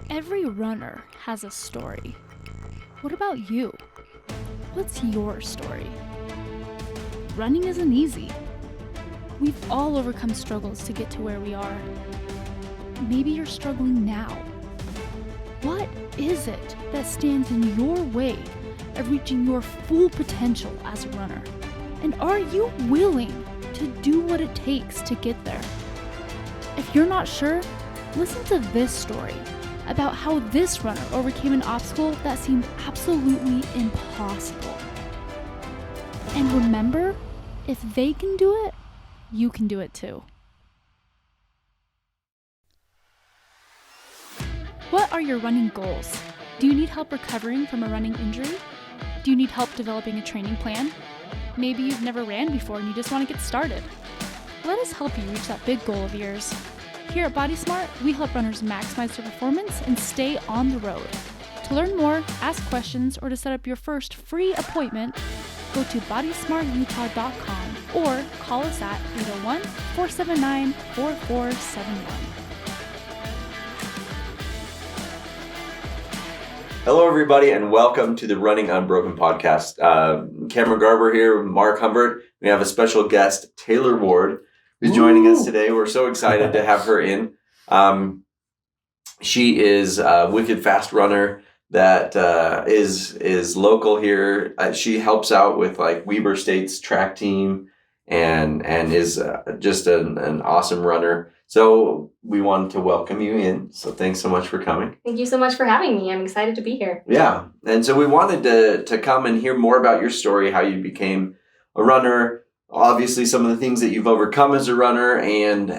Every runner has a story. What about you? What's your story? Running isn't easy. We've all overcome struggles to get to where we are. Maybe you're struggling now. What is it that stands in your way of reaching your full potential as a runner? And are you willing to do what it takes to get there? If you're not sure, listen to this story about how this runner overcame an obstacle that seemed absolutely impossible. And remember, if they can do it, you can do it too. What are your running goals? Do you need help recovering from a running injury? Do you need help developing a training plan? Maybe you've never ran before and you just want to get started. Let us help you reach that big goal of yours. Here at Body Smart, we help runners maximize their performance and stay on the road. To learn more, ask questions, or to set up your first free appointment, go to bodysmartutah.com or call us at 801-479-4471. Hello, everybody, and welcome to the Running Unbroken podcast. Cameron Garber here with Mark Humbert. We have a special guest, Taylor Ward, who's joining us today. We're so excited to have her in. She is a wicked fast runner that is local here. She helps out with like Weber State's track team and is just an awesome runner. So we wanted to welcome you in. So thanks so much for coming. Thank you so much for having me. I'm excited to be here. Yeah. And so we wanted to come and hear more about your story, how you became a runner, obviously some of the things that you've overcome as a runner, and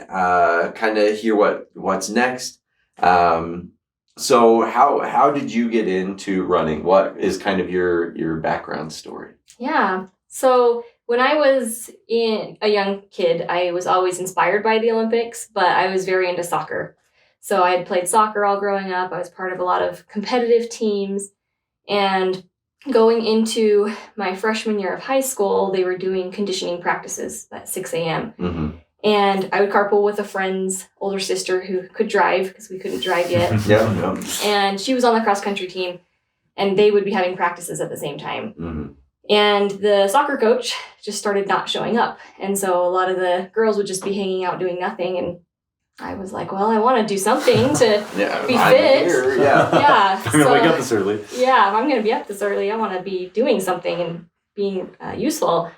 kind of hear what's next. So how did you get into running? What is kind of your background story? Yeah. So when I was a young kid, I was always inspired by the Olympics, but I was very into soccer. So I had played soccer all growing up. I was part of a lot of competitive teams. And going into my freshman year of high school, they were doing conditioning practices at 6 a.m. Mm-hmm. And I would carpool with a friend's older sister who could drive because we couldn't drive yet. Yeah. And she was on the cross country team, and they would be having practices at the same time. Mm-hmm. And the soccer coach just started not showing up. And so a lot of the girls would just be hanging out doing nothing. And I was like, well, I want to do something to be fit. Here, yeah. Yeah. I'm going to wake up this early. Yeah, if I'm going to be up this early, I want to be doing something and being useful.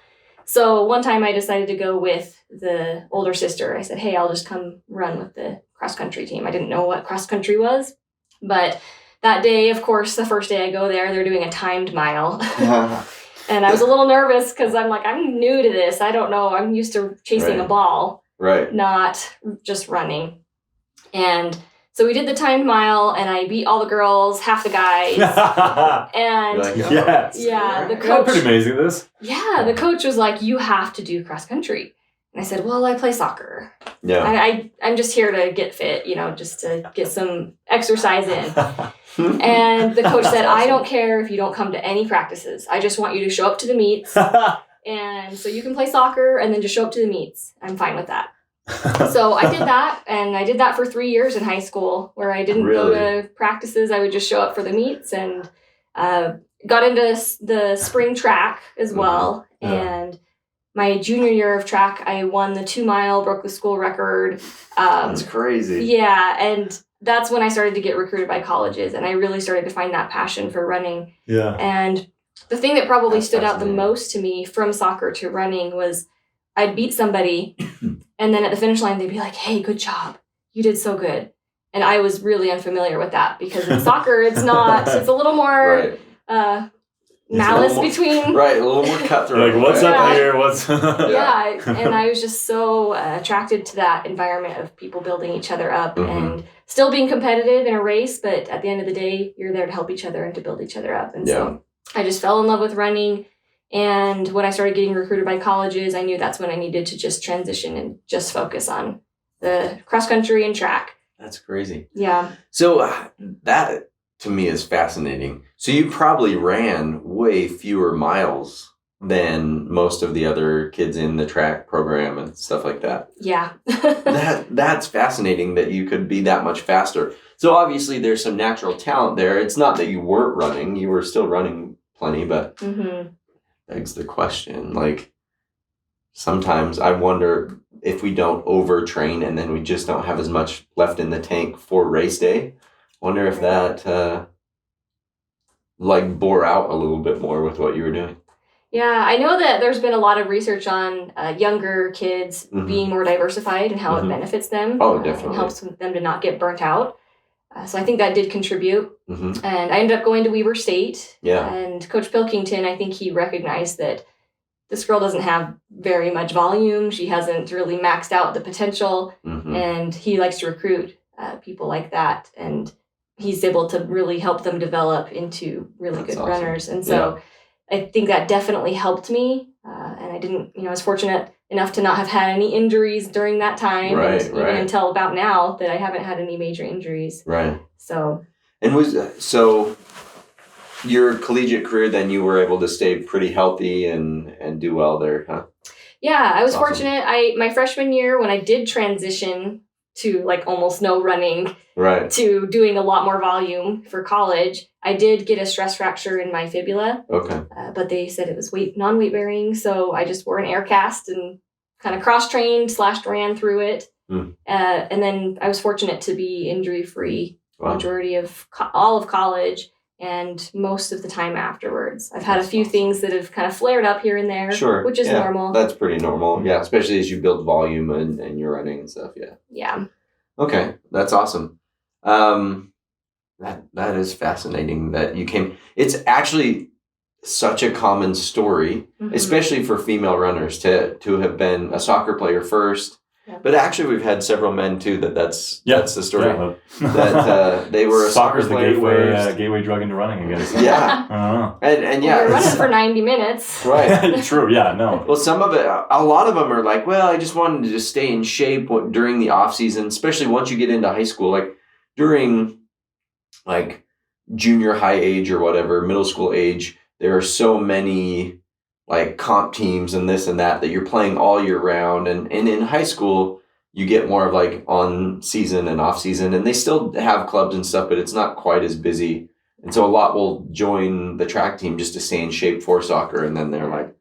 So one time I decided to go with the older sister. I said, hey, I'll just come run with the cross country team. I didn't know what cross country was. But that day, of course, the first day I go there, they're doing a timed mile. And I was a little nervous because I'm like, I'm new to this. I don't know. I'm used to chasing a ball, not just running. And so we did the timed mile, and I beat all the girls, half the guys. And like, oh, yes. Yeah, the coach. Pretty amazing, this. Yeah, the coach was like, you have to do cross country. And I said, well, I play soccer. Yeah. I'm just here to get fit, just to get some exercise in. And the coach said, I don't care if you don't come to any practices. I just want you to show up to the meets. And so you can play soccer and then just show up to the meets. I'm fine with that. So I did that, and I did that for 3 years in high school, where I didn't go to practices. I would just show up for the meets, and got into the spring track as well. Yeah. And my junior year of track, I won the 2 mile, broke the school record. That's crazy. Yeah, and that's when I started to get recruited by colleges, and I really started to find that passion for running. Yeah. And the thing that probably stood out the most to me from soccer to running was I'd beat somebody, and then at the finish line, they'd be like, hey, good job. You did so good. And I was really unfamiliar with that because in soccer, it's a little more malice between. Right, a little more cutthroat. Like, what's up here? Yeah, and I was just so attracted to that environment of people building each other up and still being competitive in a race, but at the end of the day, you're there to help each other and to build each other up. And so I just fell in love with running. And when I started getting recruited by colleges, I knew that's when I needed to just transition and just focus on the cross country and track. That's crazy. Yeah. So that to me is fascinating. So you probably ran way fewer miles than most of the other kids in the track program and stuff like that. Yeah. That's fascinating that you could be that much faster. So obviously there's some natural talent there. It's not that you weren't running, you were still running plenty, but begs the question, like, sometimes I wonder if we don't overtrain and then we just don't have as much left in the tank for race day. I wonder if that like bore out a little bit more with what you were doing. Yeah, I know that there's been a lot of research on younger kids being more diversified and how it benefits them. Oh, definitely. And helps them to not get burnt out. So I think that did contribute. And I ended up going to Weber State. Yeah. And Coach Pilkington, I think he recognized that this girl doesn't have very much volume. She hasn't really maxed out the potential. And he likes to recruit people like that. And he's able to really help them develop into really good runners. And so I think that definitely helped me. And I didn't, I was fortunate enough to not have had any injuries during that time. Right, and even until about now that I haven't had any major injuries. Right. So. And so your collegiate career, then you were able to stay pretty healthy and do well there, huh? Yeah, I was Awesome. fortunate. My freshman year, when I did transition to like almost no running to doing a lot more volume for college, I did get a stress fracture in my fibula. Okay. But they said it was non-weight bearing, so I just wore an air cast and kind of cross-trained / ran through it. And then I was fortunate to be injury-free majority of all of college and most of the time afterwards. I've had a few things that have kind of flared up here and there, which is normal. That's pretty normal. Yeah, especially as you build volume and you're running and stuff. Yeah. Yeah. Okay, that's awesome. That is fascinating that you came. It's actually such a common story, especially for female runners to have been a soccer player first. But actually, we've had several men too. That's the story. That they were a soccer player the gateway drug into running. I guess. Yeah. I don't know. And yeah, you're running for 90 minutes. Right. True. Yeah. No. Well, some of it, a lot of them are like, well, I just wanted to just stay in shape during the off season, especially once you get into high school, like during like junior high age or whatever, middle school age. There are so many like comp teams and this and that you're playing all year round. And in high school, you get more of like on season and off season, and they still have clubs and stuff, but it's not quite as busy. And so a lot will join the track team just to stay in shape for soccer. And then they're like,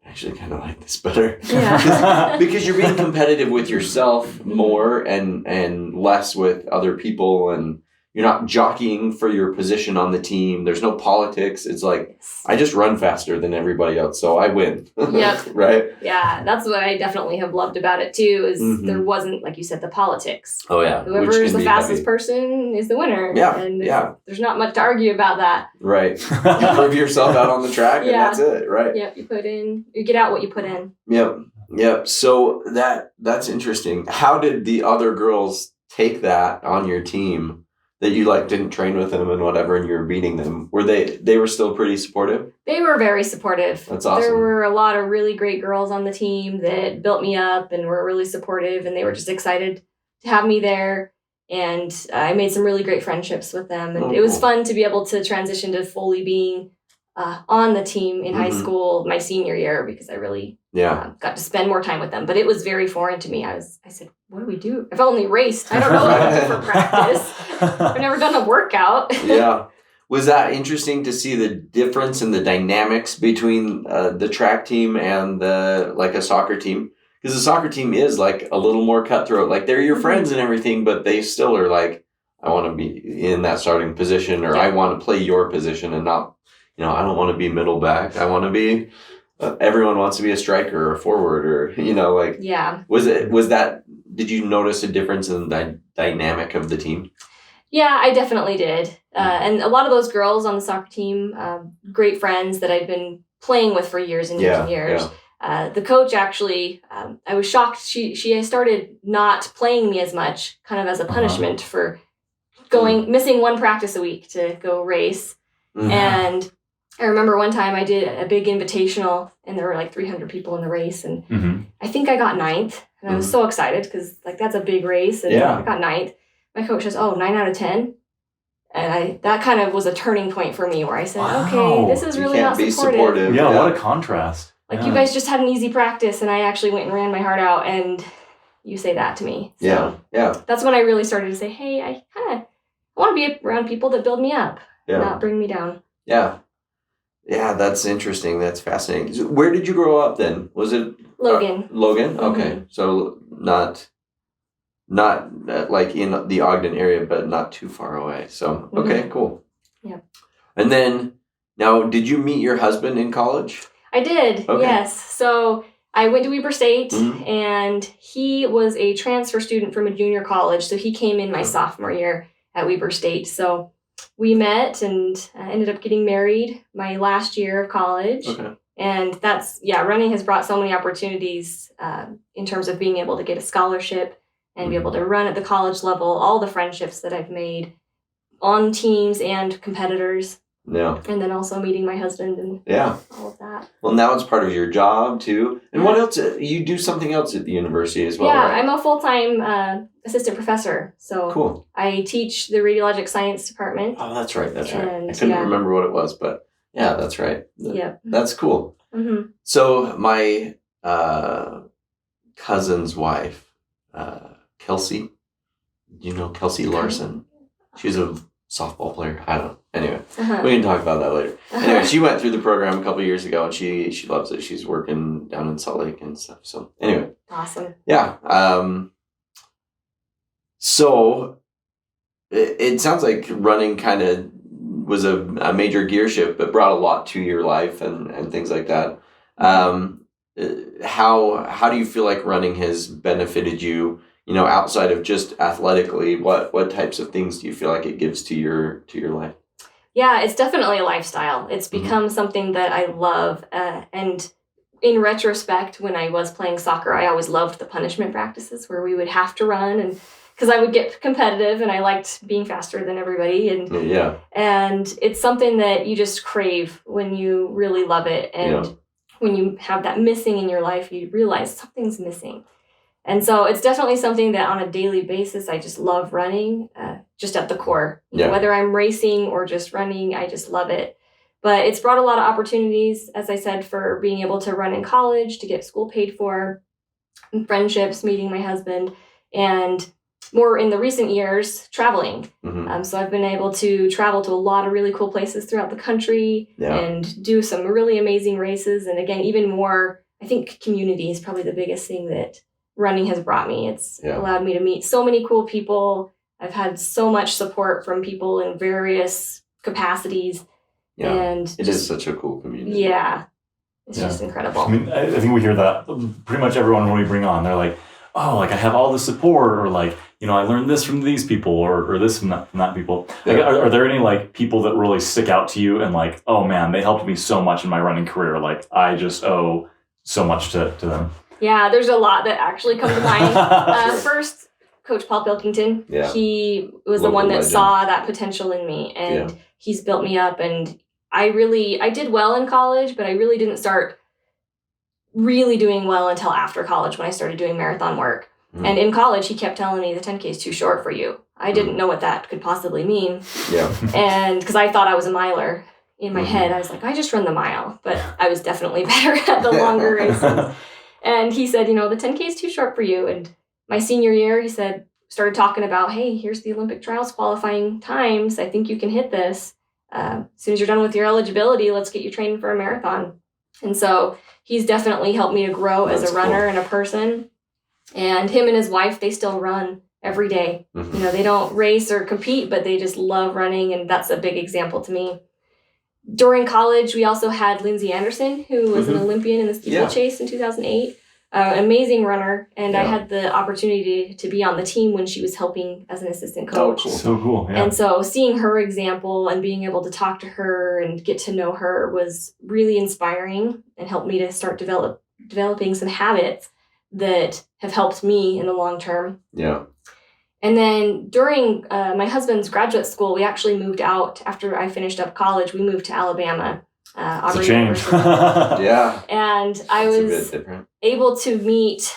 I actually kind of like this better. Yeah. Because you're being competitive with yourself more and less with other people, and you're not jockeying for your position on the team. There's no politics. It's like, I just run faster than everybody else, so I win. Yep. Right? Yeah, that's what I definitely have loved about it too, is there wasn't, like you said, the politics. Oh, yeah. Whoever is the fastest person is the winner. Yeah, and there's not much to argue about that. Right. Prove yourself out on the track, and that's it, right? Yep, you get out what you put in. Yep. So that's interesting. How did the other girls take that on your team? That you like didn't train with them and whatever, and you were beating them. Were they were still pretty supportive? They were very supportive. That's awesome. There were a lot of really great girls on the team that built me up and were really supportive, and they were just excited to have me there. And I made some really great friendships with them. And it was fun to be able to transition to fully being on the team in high school my senior year, because I really got to spend more time with them. But it was very foreign to me. I said, what do we do? I've only raced. I don't know what to do for practice. I've never done a workout. Yeah. Was that interesting to see the difference in the dynamics between the track team and a soccer team? Because the soccer team is like a little more cutthroat. Like they're your friends and everything, but they still are like, I want to be in that starting position, or I want to play your position and not, I don't want to be middle back. I want to be, everyone wants to be a striker or a forward or, Yeah. Did you notice a difference in the dynamic of the team? Yeah, I definitely did. And a lot of those girls on the soccer team, great friends that I'd been playing with for years and years and years. Yeah. The coach actually, I was shocked. She started not playing me as much, kind of as a punishment for missing one practice a week to go race. And I remember one time I did a big invitational, and there were like 300 people in the race, and I think I got 9th, and I was so excited because that's a big race, and I got 9th. My coach says, 9 out of 10. And that kind of was a turning point for me where I said, Wow. okay, this is You really can't not be supportive. supportive. Yeah, Yeah. what a contrast. Like Yeah. you guys just had an easy practice and I actually went and ran my heart out and you say that to me. So Yeah. that's when I really started to say, hey, I want to be around people that build me up, not bring me down. Yeah. Yeah, that's interesting. That's fascinating. So where did you grow up then? Was it Logan. Logan? Mhm. Okay. So not like in the Ogden area, but not too far away. So, okay, cool. Yeah. And then, now, did you meet your husband in college? I did, Okay. yes. So I went to Weber State, Mhm. and he was a transfer student from a junior college. So he came in my sophomore year at Weber State. So we met and ended up getting married my last year of college. Okay. And running has brought so many opportunities in terms of being able to get a scholarship and be able to run at the college level, all the friendships that I've made on teams and competitors. Yeah. And then also meeting my husband and all of that. Well, now it's part of your job too. And what else? You do something else at the university as well, right? I'm a full-time assistant professor. So Cool. I teach the radiologic science department. Oh, that's right. That's right. And, I couldn't remember what it was, but yeah, that's right. Yeah. That's cool. Mm-hmm. So my cousin's wife, Kelsey, you know Kelsey Larson? She's a softball player. I don't know. Anyway, we can talk about that later. Anyway, she went through the program a couple of years ago, and she loves it. She's working down in Salt Lake and stuff. So anyway. Awesome. Yeah. So it sounds like running kind of was a major gear shift, but brought a lot to your life and things like that. How do you feel like running has benefited you? You know, outside of just athletically, what types of things do you feel like it gives to your life? Yeah, it's definitely a lifestyle. It's become something that I love. And in retrospect, when I was playing soccer, I always loved the punishment practices where we would have to run, and because I would get competitive and I liked being faster than everybody. And it's something that you just crave when you really love it. And when you have that missing in your life, you realize something's missing. And so it's definitely something that on a daily basis, I just love running, just at the core. Whether I'm racing or just running, I just love it. But it's brought a lot of opportunities, as I said, for being able to run in college, to get school paid for, and friendships, meeting my husband, and more in the recent years, traveling. So I've been able to travel to a lot of really cool places throughout the country and do some really amazing races. And again, even more, I think community is probably the biggest thing that running has brought me. It's allowed me to meet so many cool people. I've had so much support from people in various capacities. Yeah, and it is such a cool community. Yeah, it's just incredible. I mean, I think we hear that pretty much everyone when we bring on. They're like, oh, like I have all the support, or like, you know, I learned this from these people, or this from that people. Like, are there any like people that really stick out to you and like, oh man, they helped me so much in my running career. Like I just owe so much to them. Yeah, there's a lot that actually come to mind. First, Coach Paul Pilkington. He was the one that saw that potential in me, and he's built me up. And I did well in college, but I really didn't start really doing well until after college when I started doing marathon work. And in college, he kept telling me the 10K is too short for you. I didn't know what that could possibly mean. And because I thought I was a miler in my head, I was like, I just run the mile, but I was definitely better at the longer races. And he said, you know, the 10K is too short for you. And my senior year, he started talking about, hey, here's the Olympic trials qualifying times. I think you can hit this. As soon as you're done with your eligibility, let's get you training for a marathon. And so he's definitely helped me to grow as a runner and a person. And him and his wife, they still run every day. You know, they don't race or compete, but they just love running. And that's a big example to me. During college, we also had Lindsay Anderson, who was an Olympian in the steeplechase in 2008. Amazing runner. And I had the opportunity to be on the team when she was helping as an assistant coach. Oh, cool. So cool. Yeah. And so seeing her example and being able to talk to her and get to know her was really inspiring and helped me to start developing some habits that have helped me in the long term. Yeah. And then during my husband's graduate school, we actually moved out after I finished up college. We moved to Alabama. It's a change. Yeah. And I was able to meet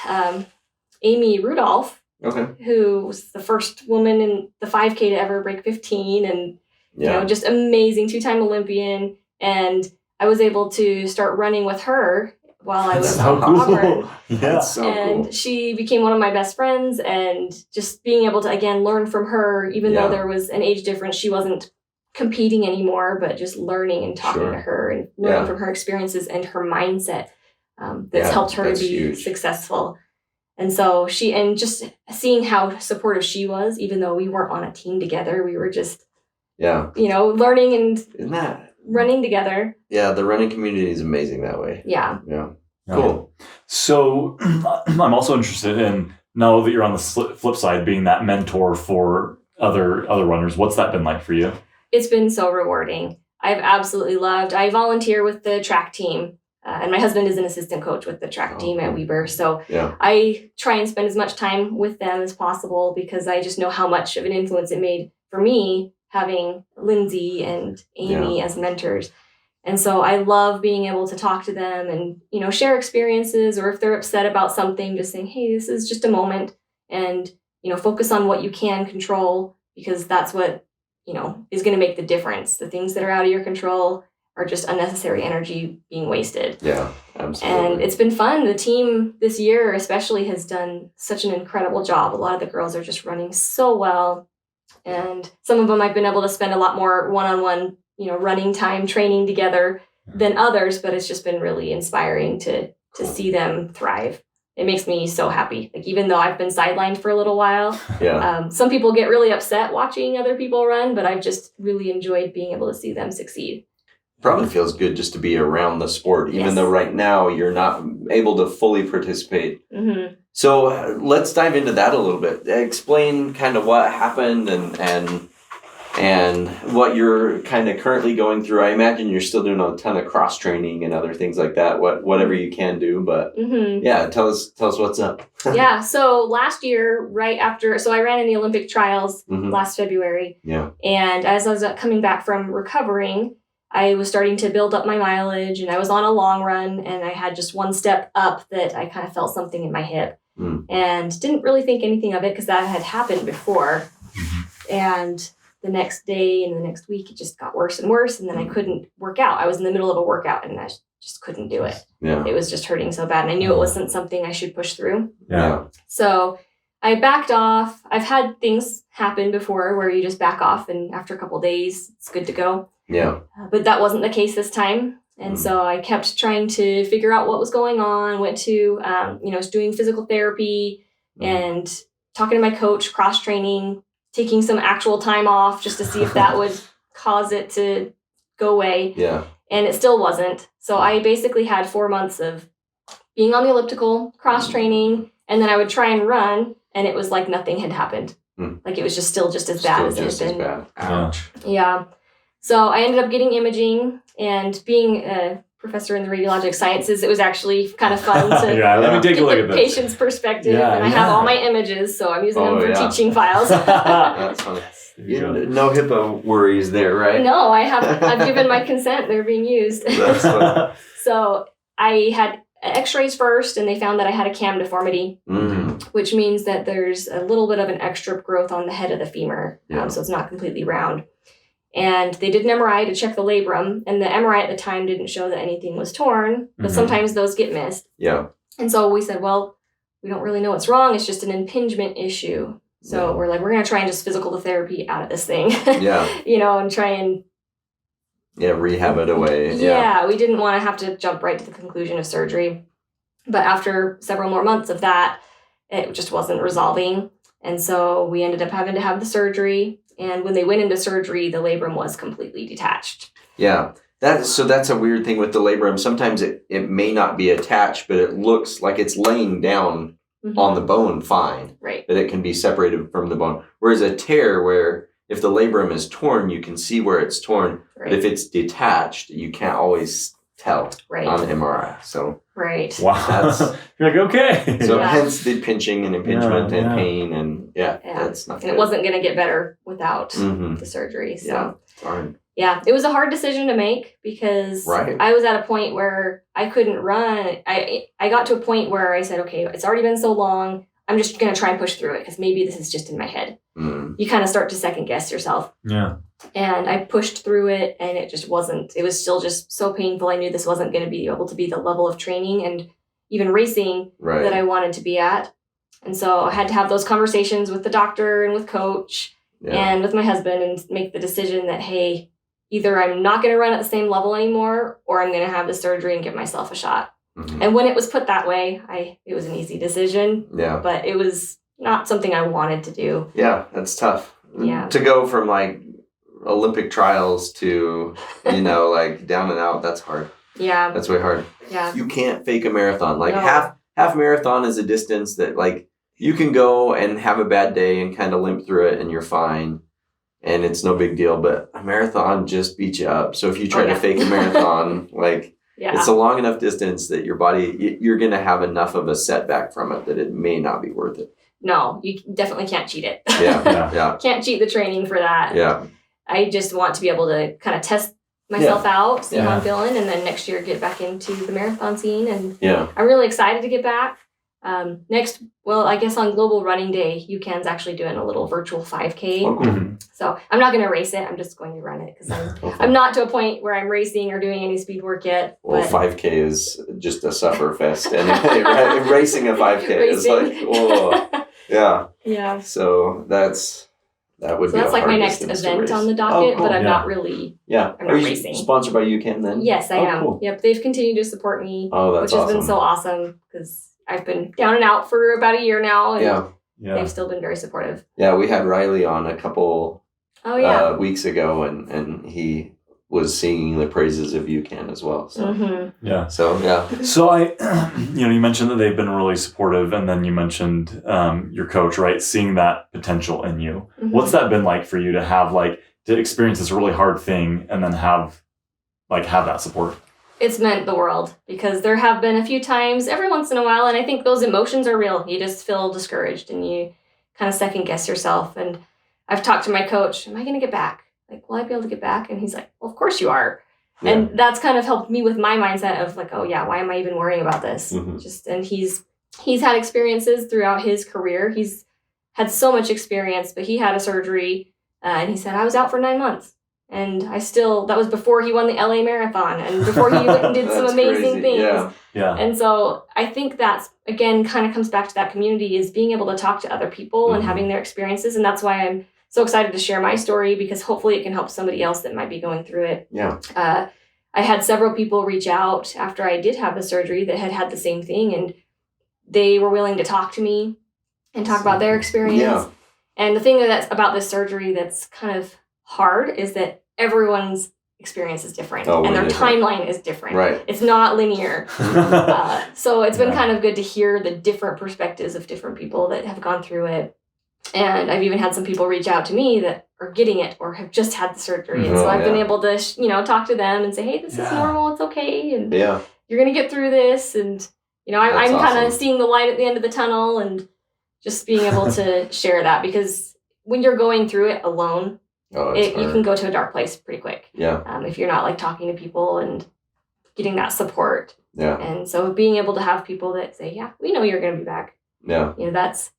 Amy Rudolph, who was the first woman in the 5K to ever break 15. And You know, just amazing, 2-time Olympian. And I was able to start running with her while I was so on cool. Auburn. Yeah. That's so And cool. she became one of my best friends, and just being able to, again, learn from her, even though there was an age difference, she wasn't competing anymore, but just learning and talking to her and learning from her experiences and her mindset that's helped her to be huge. successful. And so just seeing how supportive she was, even though we weren't on a team together, we were just, learning and Isn't that running together. Yeah, the running community is amazing that way. Yeah. Yeah. Yeah. Cool. So I'm also interested in, now that you're on the flip side, being that mentor for other runners. What's that been like for you? It's been so rewarding. I've absolutely loved. I volunteer with the track team, and my husband is an assistant coach with the track team at Weber. So I try and spend as much time with them as possible, because I just know how much of an influence it made for me having Lindsay and Amy as mentors. And so I love being able to talk to them and, share experiences, or if they're upset about something, just saying, hey, this is just a moment, and, focus on what you can control, because that's what, is going to make the difference. The things that are out of your control are just unnecessary energy being wasted. Yeah, absolutely. And it's been fun. The team this year especially has done such an incredible job. A lot of the girls are just running so well. And some of them I've been able to spend a lot more one-on-one, running time training together than others, but it's just been really inspiring to see them thrive. It makes me so happy. Like, even though I've been sidelined for a little while, some people get really upset watching other people run, but I've just really enjoyed being able to see them succeed. Probably feels good just to be around the sport, even though right now you're not able to fully participate. Mm-hmm. So let's dive into that a little bit. Explain kind of what happened and what you're kind of currently going through. I imagine you're still doing a ton of cross training and other things like that. Whatever you can do, but tell us what's up. Yeah. So last year, right after, I ran in the Olympic trials last February. Yeah. And as I was coming back from recovering, I was starting to build up my mileage, and I was on a long run, and I had just one step up that I kind of felt something in my hip and didn't really think anything of it, because that had happened before. And the next day and the next week, it just got worse and worse. And then I couldn't work out. I was in the middle of a workout and I just couldn't do it. Yeah. It was just hurting so bad. And I knew it wasn't something I should push through. Yeah. So I backed off. I've had things happen before where you just back off, and after a couple of days, it's good to go. Yeah. But that wasn't the case this time. And so I kept trying to figure out what was going on. Went to, was doing physical therapy and talking to my coach, cross training, taking some actual time off just to see if that would cause it to go away. Yeah. And it still wasn't. So I basically had 4 months of being on the elliptical, cross training, and then I would try and run, and it was like nothing had happened. Like, it was still just as bad as it had been. Ouch. Yeah. So I ended up getting imaging, and being a professor in the radiologic sciences, it was actually kind of fun to let me take get a look the at this. patient's perspective. And I have all my images, so I'm using them for teaching files. That's funny. No HIPAA worries there, right? No, I've given my consent. They're being used. That's funny. So I had x-rays first, and they found that I had a cam deformity, which means that there's a little bit of an extra growth on the head of the femur. So it's not completely round. And they did an MRI to check the labrum, and the MRI at the time didn't show that anything was torn, but sometimes those get missed. Yeah. And so we said, well, we don't really know what's wrong. It's just an impingement issue. So we're going to try and just physical therapy out of this thing. And try and rehab it away. Yeah, we didn't want to have to jump right to the conclusion of surgery. But after several more months of that, it just wasn't resolving. And so we ended up having to have the surgery. And when they went into surgery, the labrum was completely detached. Yeah. That's a weird thing with the labrum. Sometimes it may not be attached, but it looks like it's laying down on the bone fine. Right. That it can be separated from the bone. Whereas a tear, where if the labrum is torn, you can see where it's torn. Right. But if it's detached, you can't always tell on the MRI. So wow. You're like, okay. So hence the pinching and impingement and pain and that's not good. And it wasn't going to get better without the surgery. So darn. Yeah, it was a hard decision to make, because I was at a point where I couldn't run. I got to a point where I said, okay, it's already been so long. I'm just going to try and push through it because maybe this is just in my head. You kind of start to second guess yourself. Yeah. And I pushed through it, and it just wasn't, it was still just so painful. I knew this wasn't going to be able to be the level of training and even racing that I wanted to be at. And so I had to have those conversations with the doctor and with coach and with my husband and make the decision that, hey, either I'm not going to run at the same level anymore, or I'm going to have the surgery and give myself a shot. And when it was put that way, it was an easy decision. Yeah. But it was not something I wanted to do. Yeah, that's tough. Yeah. To go from like Olympic trials to, like down and out, that's hard. Yeah. That's way hard. Yeah. You can't fake a marathon. Like half marathon is a distance that like you can go and have a bad day and kind of limp through it and you're fine. And it's no big deal, but a marathon just beats you up. So if you try to fake a marathon, like it's a long enough distance that your body, you're going to have enough of a setback from it that it may not be worth it. No, you definitely can't cheat it. Yeah. Can't cheat the training for that. Yeah. I just want to be able to kind of test myself out, see how I'm feeling, and then next year get back into the marathon scene. And I'm really excited to get back. I guess on Global Running Day, UCAN's actually doing a little virtual 5K. Oh, cool. So I'm not going to race it. I'm just going to run it because I'm not to a point where I'm racing or doing any speed work yet. Well, 5K is just a suffer fest. And racing a 5K is like, whoa. Yeah. Yeah. So that would be that's like my next distance event on the docket, cool. but I'm not really. Yeah. I'm not racing. Sponsored by UCAN then? Yes, I am. Cool. Yep, they've continued to support me, which has been so awesome because I've been down and out for about a year now, and they've still been very supportive. Yeah, we had Riley on a couple weeks ago, and he was singing the praises of UCAN as well. So So you mentioned that they've been really supportive, and then you mentioned your coach, right? Seeing that potential in you. What's that been like for you to have to experience this really hard thing and then have that support? It's meant the world because there have been a few times every once in a while, and I think those emotions are real. You just feel discouraged and you kind of second guess yourself. And I've talked to my coach, am I going to get back? Like, will I be able to get back? And he's like, well, of course you are. Yeah. And that's kind of helped me with my mindset of like, oh yeah, why am I even worrying about this? And he's had experiences throughout his career. He's had so much experience, but he had a surgery and he said, I was out for 9 months. And that was before he won the LA Marathon and before he went and did some amazing things. Yeah. And so I think that's, again, kind of comes back to that community is being able to talk to other people and having their experiences. And that's why I'm so excited to share my story because hopefully it can help somebody else that might be going through it. Yeah. I had several people reach out after I did have the surgery that had the same thing, and they were willing to talk to me and talk about their experience. Yeah. And the thing that's about this surgery that's kind of hard is that everyone's experience is different and their timeline is different. Right. It's not linear. So it's been kind of good to hear the different perspectives of different people that have gone through it. And I've even had some people reach out to me that are getting it or have just had the surgery. And so I've been able to, talk to them and say, hey, this is normal. It's okay. And you're going to get through this. And, I'm kind of seeing the light at the end of the tunnel and just being able to share that because when you're going through it alone, you can go to a dark place pretty quick. Yeah. If you're not talking to people and getting that support. Yeah. And so being able to have people that say, yeah, we know you're going to be back. Yeah. That's,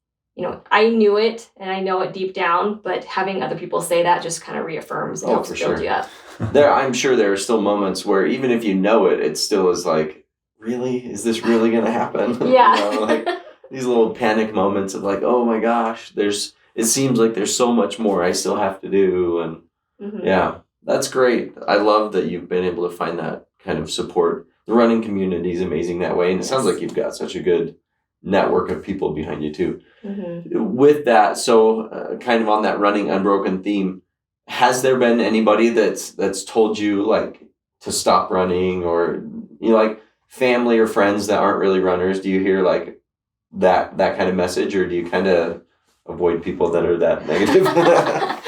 I knew it and I know it deep down, but having other people say that just kind of reaffirms and helps build you up. I'm sure there are still moments where even if you know it, it still is like, really? Is this really going to happen? Yeah. These little panic moments of oh my gosh, it seems like there's so much more I still have to do. And yeah, that's great. I love that you've been able to find that kind of support. The running community is amazing that way. And it sounds like you've got such a good network of people behind you too. With that, so kind of on that running unbroken theme, has there been anybody that's told you to stop running or, family or friends that aren't really runners? Do you hear that kind of message or do you kind of avoid people that are that negative? I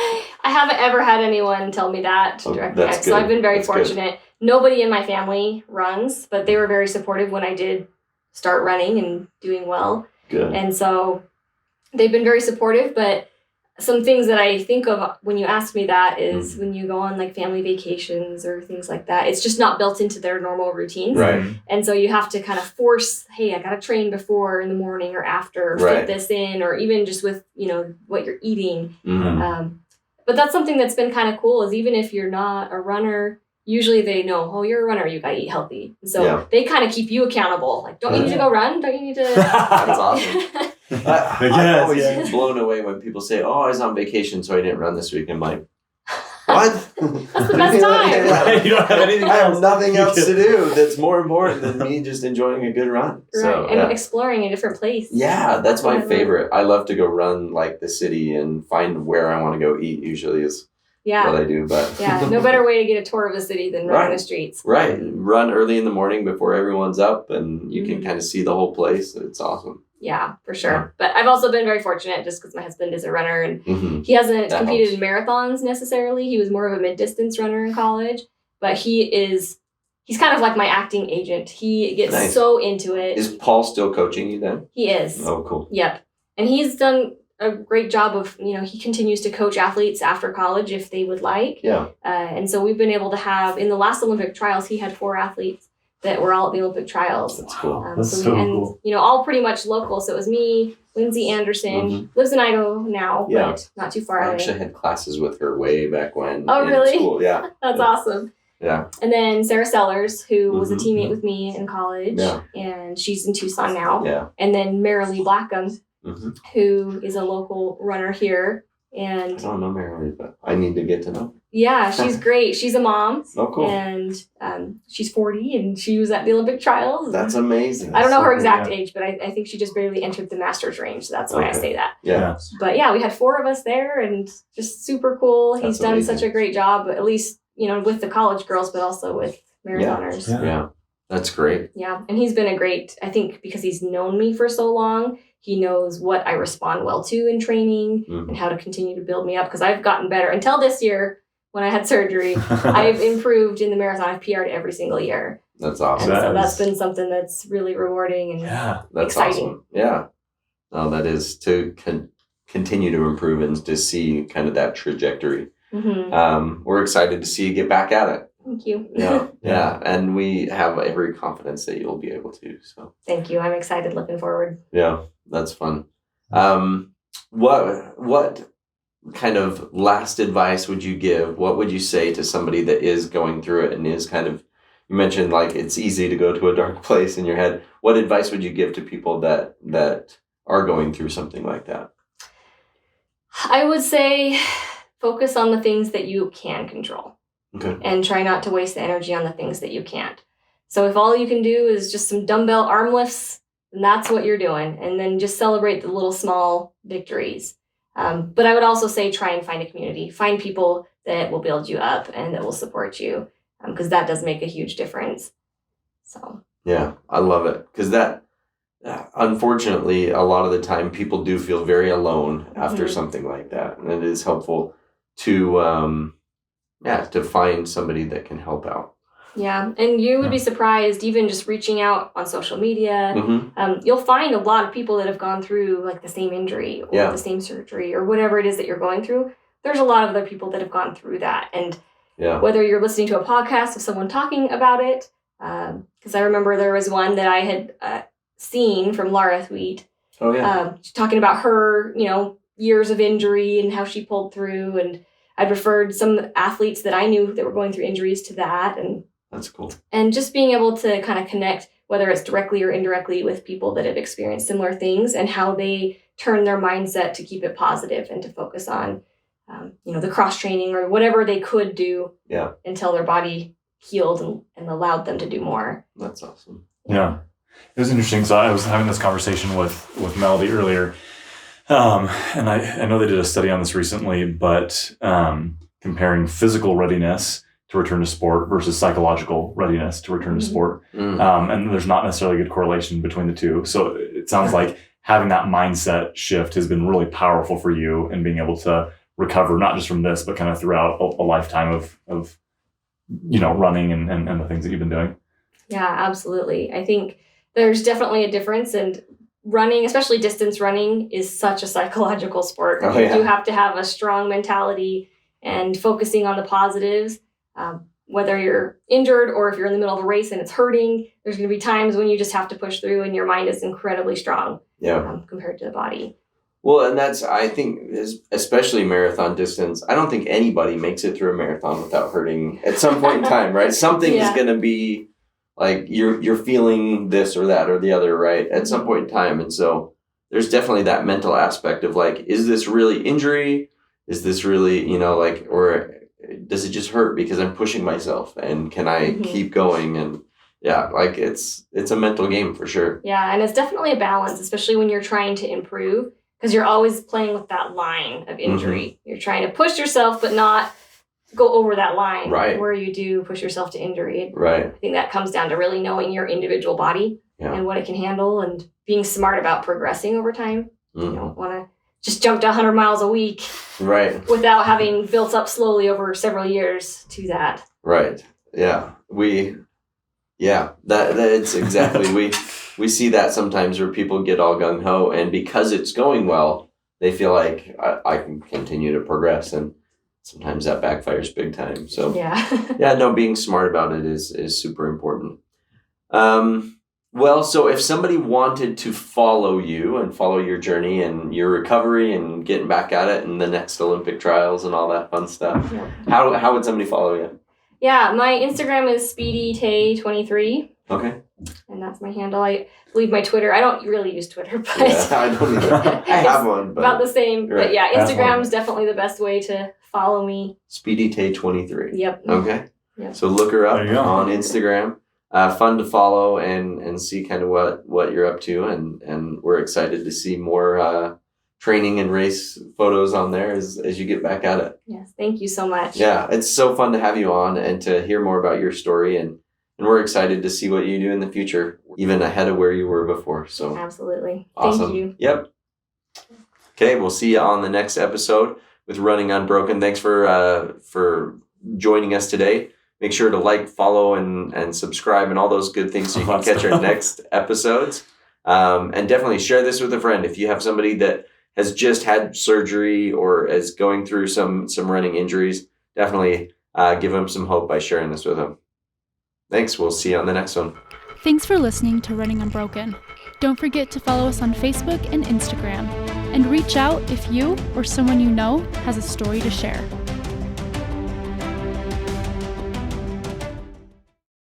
haven't ever had anyone tell me that directly. So I've been very fortunate. Good. Nobody in my family runs, but they were very supportive when I did start running and doing well. Good. And so they've been very supportive, but some things that I think of when you ask me that is when you go on like family vacations or things like that, it's just not built into their normal routines. Right. And so you have to kind of force, hey, I got to train before in the morning or after, or fit this in, or even just with, what you're eating. But that's something that's been kind of cool is even if you're not a runner, usually they know, oh, you're a runner, you got to eat healthy. So they kind of keep you accountable. Like, don't you need to go run? Don't you need to? That's awesome. I'm always blown away when people say, oh, I was on vacation, so I didn't run this week. I'm like, what? That's the best time. Right, you don't have anything I else. have nothing else to do that's more important than me just enjoying a good run. Right, So, and exploring a different place. Yeah, that's my favorite. I love to go run like the city and find where I want to go eat usually is what I do. But no better way to get a tour of a city than running the streets. Right. Run early in the morning before everyone's up and you can kind of see the whole place. It's awesome. Yeah, for sure. Yeah. But I've also been very fortunate just because my husband is a runner and he hasn't competed in marathons necessarily. He was more of a mid-distance runner in college, but he's kind of like my acting agent. He gets so into it. Is Paul still coaching you then? He is. Oh, cool. Yep. And he's done a great job of, he continues to coach athletes after college if they would like. Yeah. And so we've been able to have, in the last Olympic trials, he had 4 athletes that were all at the Olympic trials. That's cool. That's so cool. All pretty much local. So it was me, Lindsay Anderson, lives in Idaho now, but not too far away. I actually had classes with her way back when. Oh, really? School. Yeah. That's awesome. Yeah. And then Sarah Sellers, who was a teammate with me in college, and she's in Tucson now. Yeah. And then Marilee Blackham, who is a local runner here. And I don't know Marilee, but I need to get to know. Yeah, she's great. She's a mom. Oh, cool. And she's 40 and she was at the Olympic trials. That's amazing. I don't know her exact age, but I think she just barely entered the master's range. So that's why I say that. Yeah. But yeah, we had 4 of us there and just super cool. He's done such a great job, at least, with the college girls, but also with marathoners. Yeah. That's great. Yeah. And he's been a great, I think because he's known me for so long, he knows what I respond well to in training and how to continue to build me up because I've gotten better. Until this year, when I had surgery, I've improved in the marathon. I've PR'd every single year. That's awesome. And so that's been something that's really rewarding and that's exciting. Awesome. Yeah. No, that is to continue to improve and to see kind of that trajectory. We're excited to see you get back at it. Thank you. Yeah. And we have every confidence that you'll be able to. So thank you. I'm excited, looking forward. Yeah, that's fun. What kind of last advice would you give? What would you say to somebody that is going through it and is kind of, you mentioned like it's easy to go to a dark place in your head. What advice would you give to people that are going through something like that? I would say focus on the things that you can control. Okay. And try not to waste the energy on the things that you can't. So if all you can do is just some dumbbell arm lifts, then that's what you're doing. And then just celebrate the little small victories. But I would also say try and find a community. Find people that will build you up and that will support you because that does make a huge difference. So yeah, I love it because that unfortunately a lot of the time people do feel very alone after something like that, and it is helpful to to find somebody that can help out. Yeah, and you would be surprised, even just reaching out on social media, you'll find a lot of people that have gone through like the same injury or the same surgery or whatever it is that you're going through. There's a lot of other people that have gone through that. And whether you're listening to a podcast of someone talking about it, because I remember there was one that I had seen from Lara Thweet, talking about her, years of injury and how she pulled through. And I'd referred some athletes that I knew that were going through injuries to that. And that's cool. And just being able to kind of connect, whether it's directly or indirectly, with people that have experienced similar things and how they turn their mindset to keep it positive and to focus on, the cross training or whatever they could do until their body healed and allowed them to do more. That's awesome. Yeah. It was interesting. So I was having this conversation with Melody earlier. And I know they did a study on this recently, but comparing physical readiness to return to sport versus psychological readiness to return to sport. And there's not necessarily a good correlation between the two. So it sounds like having that mindset shift has been really powerful for you and being able to recover, not just from this, but kind of throughout a lifetime of running and the things that you've been doing. Yeah, absolutely. I think there's definitely a difference. And running, especially distance running, is such a psychological sport. Oh, yeah. You have to have a strong mentality and focusing on the positives. Whether you're injured or if you're in the middle of a race and it's hurting, there's going to be times when you just have to push through and your mind is incredibly strong compared to the body. Well, and that's, I think, especially marathon distance, I don't think anybody makes it through a marathon without hurting at some point in time, right? Something is going to be like you're feeling this or that or the other, right? At some point in time. And so there's definitely that mental aspect of like, is this really injury? Is this really, or does it just hurt because I'm pushing myself and can I keep going? And it's a mental game for sure. Yeah. And it's definitely a balance, especially when you're trying to improve, because you're always playing with that line of injury. You're trying to push yourself, but not go over that line where you do push yourself to injury. Right. I think that comes down to really knowing your individual body and what it can handle and being smart about progressing over time. You don't want to just jump to 100 miles a week without having built up slowly over several years to that. Right. Yeah. That's exactly, we see that sometimes where people get all gung-ho and because it's going well, they feel like I can continue to progress, and sometimes that backfires big time. So being smart about it is super important. Well, so if somebody wanted to follow you and follow your journey and your recovery and getting back at it and the next Olympic trials and all that fun stuff, how would somebody follow you? Yeah, my Instagram is SpeedyTay23. Okay. And that's my handle. I believe my Twitter, I don't really use Twitter, but I don't either. I have one, but about the same. Right. But yeah, Instagram's definitely the best way to follow me. SpeedyTay23. Yep. Okay. Yep. So look her up on Instagram. Fun to follow and see kind of what you're up to, and we're excited to see more training and race photos on there as you get back at it. Yes, thank you so much. Yeah, it's so fun to have you on and to hear more about your story, and we're excited to see what you do in the future, even ahead of where you were before. So absolutely. Awesome. Thank you. Yep. Okay, we'll see you on the next episode with Running Unbroken. Thanks for joining us today. Make sure to like, follow, and subscribe and all those good things so you can catch our next episodes. And definitely share this with a friend. If you have somebody that has just had surgery or is going through some running injuries, definitely give them some hope by sharing this with them. Thanks. We'll see you on the next one. Thanks for listening to Running Unbroken. Don't forget to follow us on Facebook and Instagram. And reach out if you or someone you know has a story to share.